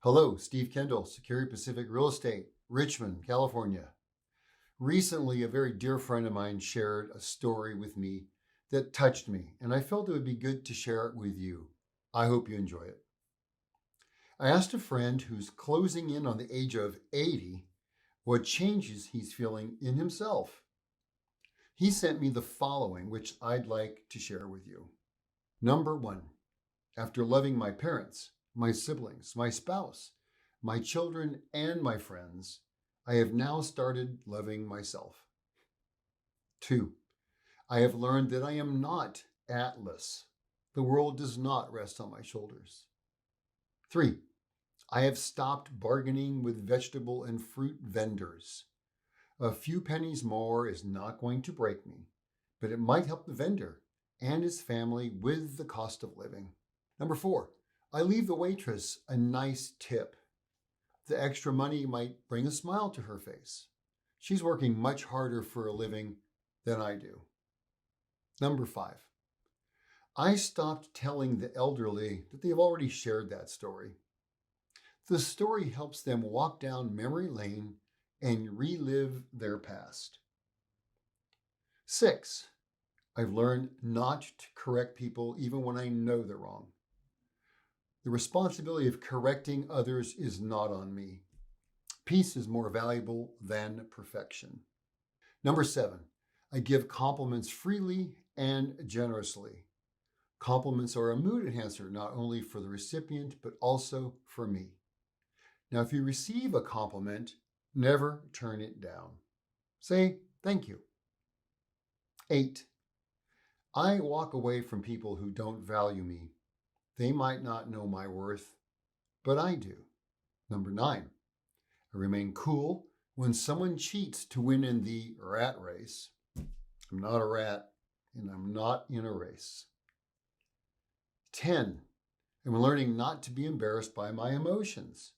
Hello, Steve Kendall, Security Pacific Real Estate, Richmond, California. Recently, a very dear friend of mine shared a story with me that touched me, and I felt it would be good to share it with you. I hope you enjoy it. I asked a friend who's closing in on the age of 80 what changes he's feeling in himself. He sent me the following, which I'd like to share with you. Number one, after loving my parents, my siblings, my spouse, my children, and my friends, I have now started loving myself. 2, I have learned that I am not Atlas. The world does not rest on my shoulders. 3, I have stopped bargaining with vegetable and fruit vendors. A few pennies more is not going to break me, but it might help the vendor and his family with the cost of living. Number 4, I leave the waitress a nice tip. The extra money might bring a smile to her face. She's working much harder for a living than I do. Number 5, I stopped telling the elderly that they've already shared that story. The story helps them walk down memory lane and relive their past. 6, I've learned not to correct people even when I know they're wrong. The responsibility of correcting others is not on me. Peace is more valuable than perfection. Number 7, I give compliments freely and generously. Compliments are a mood enhancer, not only for the recipient, but also for me. Now, if you receive a compliment, never turn it down. Say thank you. 8, I walk away from people who don't value me. They might not know my worth, but I do. Number 9, I remain cool when someone cheats to win in the rat race. I'm not a rat, and I'm not in a race. 10, I'm learning not to be embarrassed by my emotions.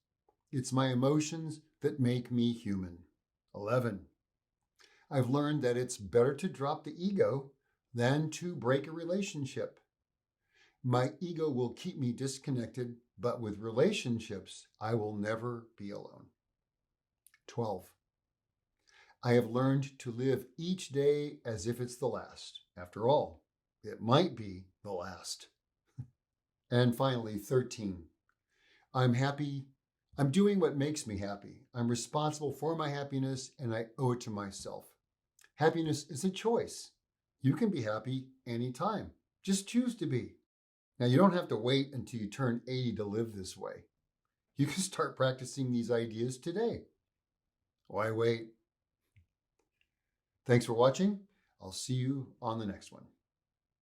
It's my emotions that make me human. 11, I've learned that it's better to drop the ego than to break a relationship. My ego will keep me disconnected, but with relationships, I will never be alone. 12, I have learned to live each day as if it's the last. After all, it might be the last. And finally, 13, I'm happy. I'm doing what makes me happy. I'm responsible for my happiness, and I owe it to myself. Happiness is a choice. You can be happy anytime. Just choose to be. Now, you don't have to wait until you turn 80 to live this way. You can start practicing these ideas today. Why wait? Thanks for watching. I'll see you on the next one.